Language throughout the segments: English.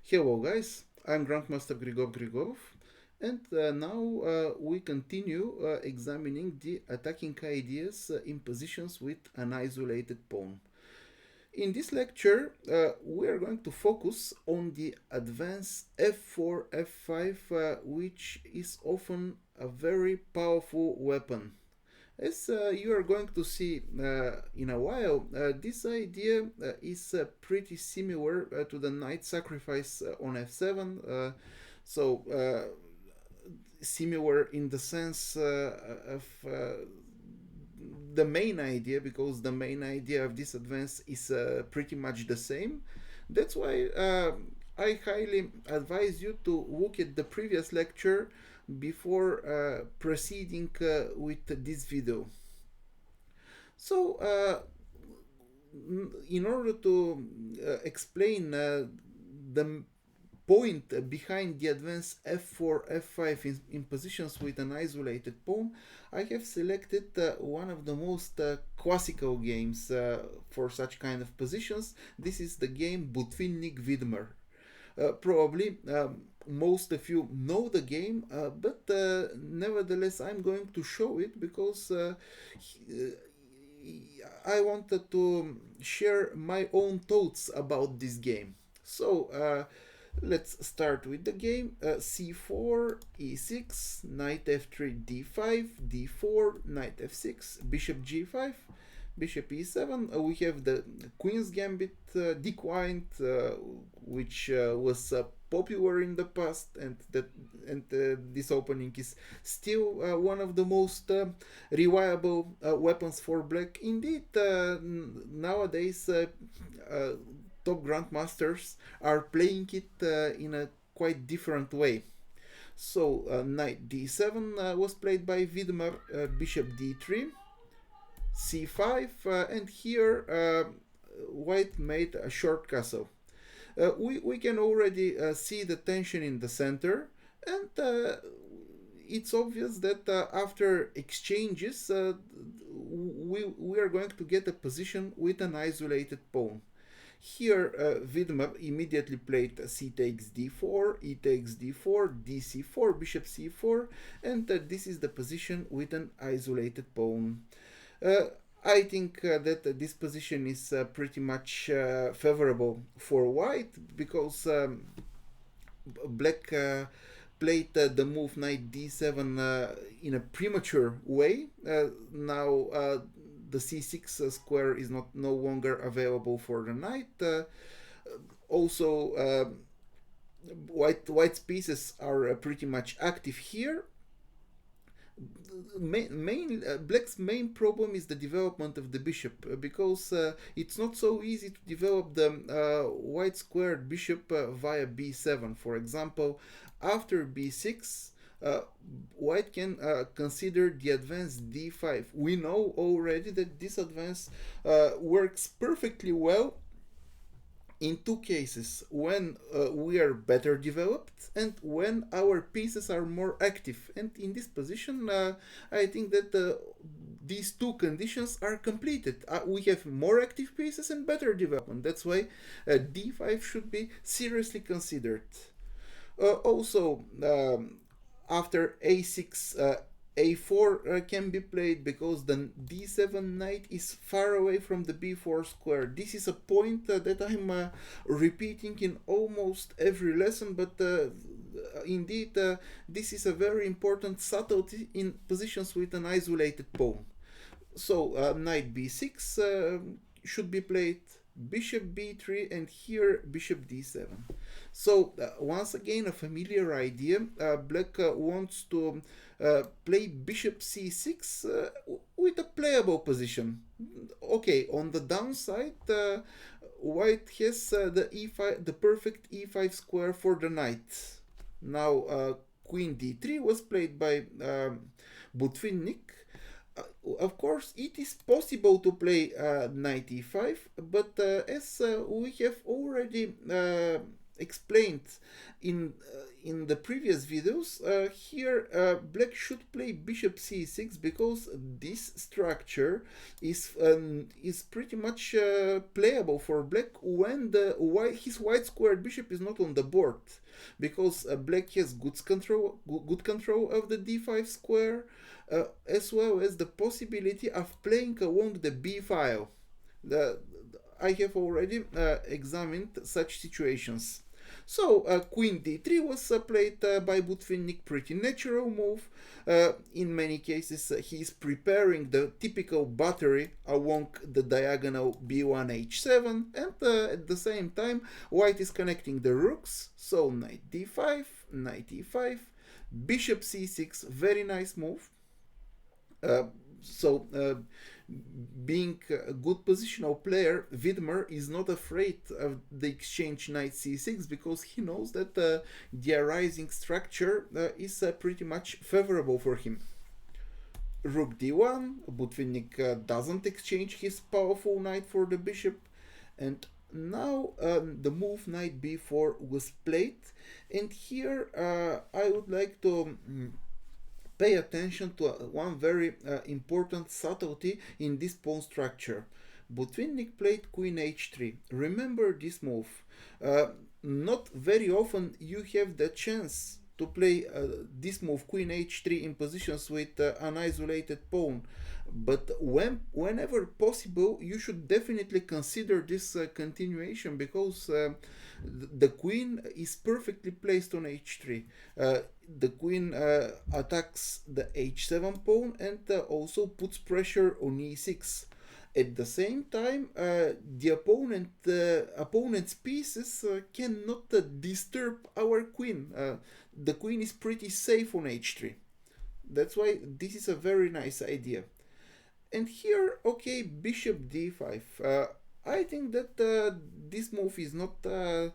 Hello guys, I'm Grandmaster Grigor Grigorov, and now we continue examining the attacking ideas in positions with an isolated pawn. In this lecture, we are going to focus on the advanced f4-f5, which is often a very powerful weapon. As you are going to see in a while, this idea is pretty similar to the knight sacrifice on f7. So similar in the sense of the main idea, because the main idea of this advance is pretty much the same. That's why I highly advise you to look at the previous lecture before proceeding with this video. So, in order to explain the point behind the advanced f4-f5 in positions with an isolated pawn, I have selected one of the most classical games for such kind of positions. This is the game Botvinnik Vidmar. Probably most of you know the game, but nevertheless I'm going to show it because I wanted to share my own thoughts about this game. So let's start with the game. c4, e6, knight f3, d5, d4, knight f6, bishop g5, bishop e7. We have the queen's gambit declined, which was popular in the past, and this opening is still one of the most reliable weapons for black. Indeed, nowadays top grandmasters are playing it in a quite different way. So knight d7 was played by Vidmar, bishop d3, c5, and here white made a short castle. We can already see the tension in the center, and it's obvious that after exchanges we are going to get a position with an isolated pawn. Here Vidmar immediately played c takes d4, e takes d4, dc4, bishop c4, and this is the position with an isolated pawn. I think that this position is pretty much favorable for white, because black played the move knight d7 in a premature way. Now the c6 square is no longer available for the knight. Also, white's pieces are pretty much active here. Black's main problem is the development of the bishop, because it's not so easy to develop the white squared bishop via b7. For example, after b6, white can consider the advance d5. We know already that this advance works perfectly well in two cases: when we are better developed and when our pieces are more active. And in this position, I think that these two conditions are completed. We have more active pieces and better development. That's why d5 should be seriously considered. Also, after a6, a4 can be played, because the d7 knight is far away from the b4 square. This is a point that I'm repeating in almost every lesson, but indeed this is a very important subtlety in positions with an isolated pawn. So knight b6 should be played, bishop b3, and here bishop d7. So once again, a familiar idea. Black wants to play bishop c6 with a playable position. Okay, on the downside, white has the perfect e5 square for the knight. Now queen d3 was played by Botvinnik. Of course, it is possible to play knight e5, but as we have already explained in in the previous videos, here black should play bishop c6 because this structure is pretty much playable for black when his white squared bishop is not on the board, because black has good control of the d5 square, as well as the possibility of playing along the b file. I have already examined such situations. So queen d3 was played by Botvinnik, pretty natural move. In many cases he is preparing the typical battery along the diagonal b1 h7, and at the same time white is connecting the rooks. So knight d5, knight e5, bishop c6, very nice move. Being a good positional player, Vidmar is not afraid of the exchange knight c6 because he knows that the arising structure is pretty much favorable for him. Rook d1, Botvinnik doesn't exchange his powerful knight for the bishop, and now the move knight b4 was played, and here I would like to pay attention to one very important subtlety in this pawn structure. Botvinnik played queen h3. Remember this move. Not very often you have the chance to play this move, queen h3, in positions with an isolated pawn. But whenever possible, you should definitely consider this continuation, because the queen is perfectly placed on h3. The queen attacks the h7 pawn and also puts pressure on e6. At the same time, the opponent's pieces cannot disturb our queen. The queen is pretty safe on h3. That's why this is a very nice idea. And here, okay, bishop d5. I think that this move is not the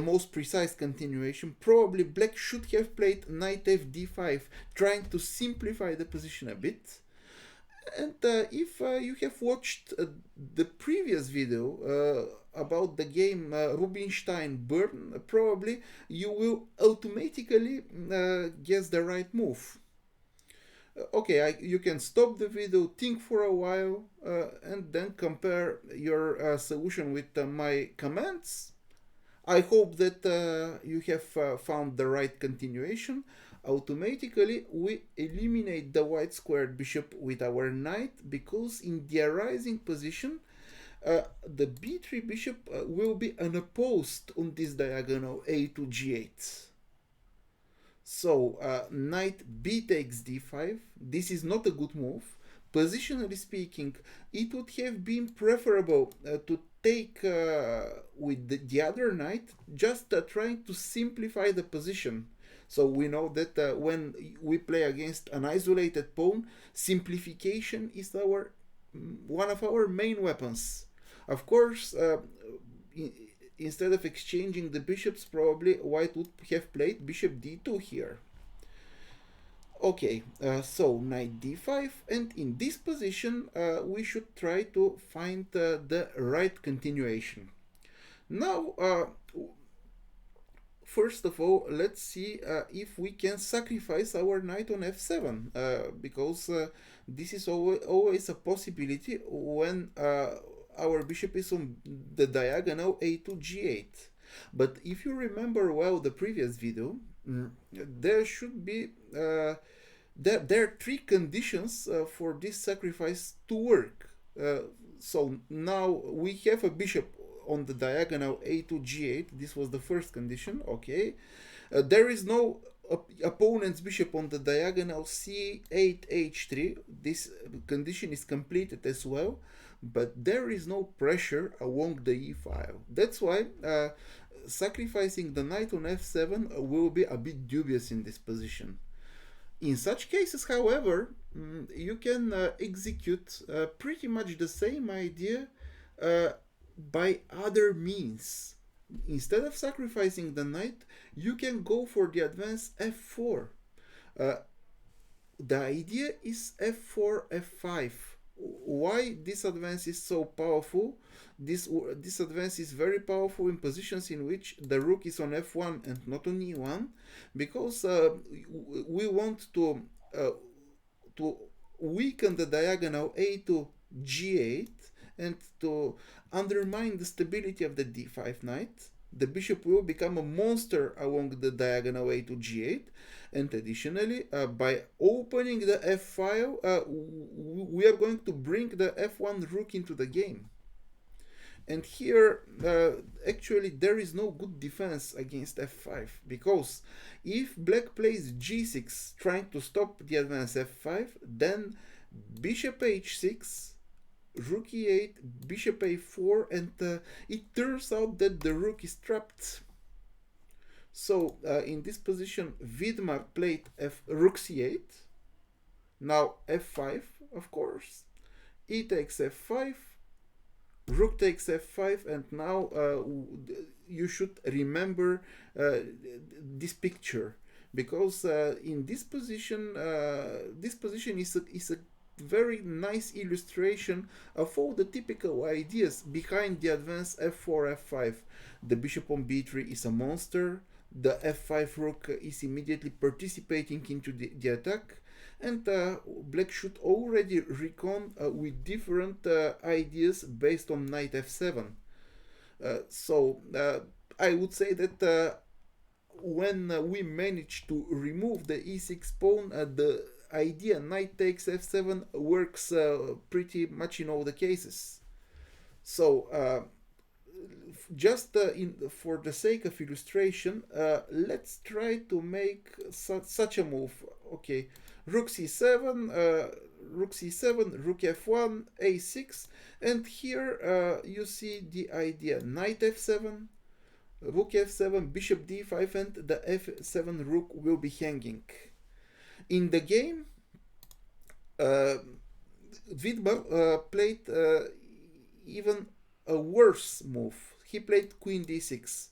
most precise continuation. Probably black should have played knight f d5, trying to simplify the position a bit. And if you have watched the previous video about the game Rubinstein-Bern, probably you will automatically guess the right move. Okay, you can stop the video, think for a while, and then compare your solution with my comments. I hope that you have found the right continuation. Automatically, we eliminate the white squared bishop with our knight, because in the arising position, the b3 bishop will be unopposed on this diagonal a to g8. So knight b takes d5. This is not a good move. Positionally speaking, it would have been preferable to take with the other knight, just trying to simplify the position. So we know that when we play against an isolated pawn, simplification is one of our main weapons. Of course, instead of exchanging the bishops, probably white would have played bishop d2 here. Okay, so knight d5, and in this position we should try to find the right continuation. Now, first of all, let's see if we can sacrifice our knight on f7, because this is always a possibility when our bishop is on the diagonal a to g8. But if you remember well the previous video, there should be there are three conditions for this sacrifice to work. So now we have a bishop on the diagonal a to g8. This was the first condition. Okay, there is no opponent's bishop on the diagonal c8 h3. This condition is completed as well, but there is no pressure along the e file. That's why sacrificing the knight on f7 will be a bit dubious in this position. In such cases, however, you can execute pretty much the same idea by other means. Instead of sacrificing the knight, you can go for the advance f4. The idea is f4 f5. why this advance is so powerful? This advance is very powerful in positions in which the rook is on f1 and not on e1, because we want uh, to weaken the diagonal a to g8 and to undermine the stability of the d5 knight. The bishop will become a monster along the diagonal a to g8, and additionally, by opening the f file, we are going to bring the f1 rook into the game. And here, actually, there is no good defense against f5, because if black plays g6 trying to stop the advance f5, then bishop h6, rook e8, bishop a4, and it turns out that the rook is trapped. So in this position, Vidmar played rook c8, now f5, of course, e takes f5, rook takes f5, and now you should remember this picture, because in this position is a very nice illustration of all the typical ideas behind the advance f4 f5. The bishop on b3 is a monster, the f5 rook is immediately participating into the attack, and black should already recon with different ideas based on knight f7. So I would say that when we manage to remove the e6 pawn, the idea knight takes f7 works pretty much in all the cases. So just for the sake of illustration, let's try to make such a move. Okay, rook c7, rook c7, rook f1, a6, and here you see the idea knight f7, rook f7, bishop d5, and the f7 rook will be hanging. In the game, Vidmar played even a worse move. He played queen d6.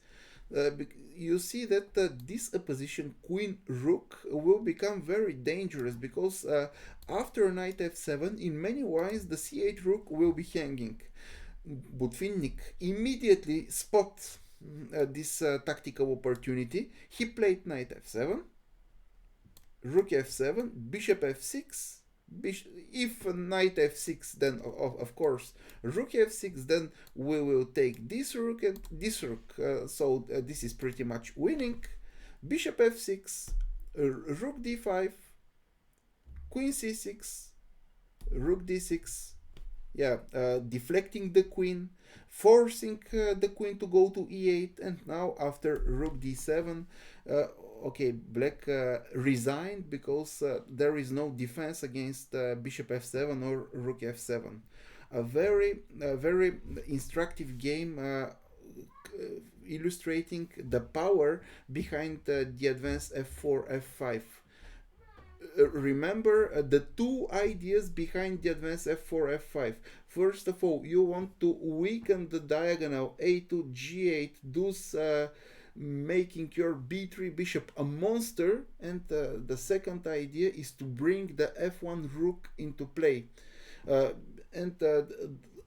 You see that this opposition queen rook will become very dangerous, because after knight f7, in many ways the c8 rook will be hanging. Botvinnik immediately spots this tactical opportunity. He played knight f7, rook f7, bishop f6. If knight f6, then of course rook f6, then we will take this rook and this rook. So this is pretty much winning. Bishop f6, rook d5, queen c6, rook d6. Yeah, deflecting the queen, forcing the queen to go to e8, and now after rook d7, okay, black resigned, because there is no defense against bishop f7 or rook f7. A very instructive game, illustrating the power behind the advance f4 f5. Remember the two ideas behind the advance f4 f5. First of all, you want to weaken the diagonal a to g8, thus making your b3 bishop a monster, and the second idea is to bring the f1 rook into play, and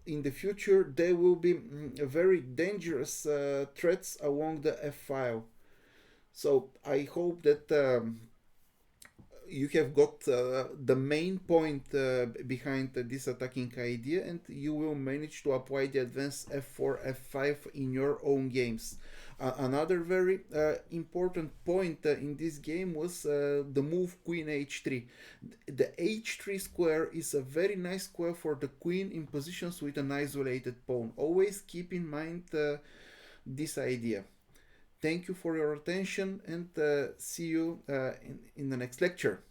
in the future there will be very dangerous threats along the f file. So I hope that you have got the main point behind this attacking idea, and you will manage to apply the advanced f4 f5 in your own games. Another very important point in this game was the move queen h3. The h3 square is a very nice square for the queen in positions with an isolated pawn. Always keep in mind this idea. Thank you for your attention, and see you in the next lecture.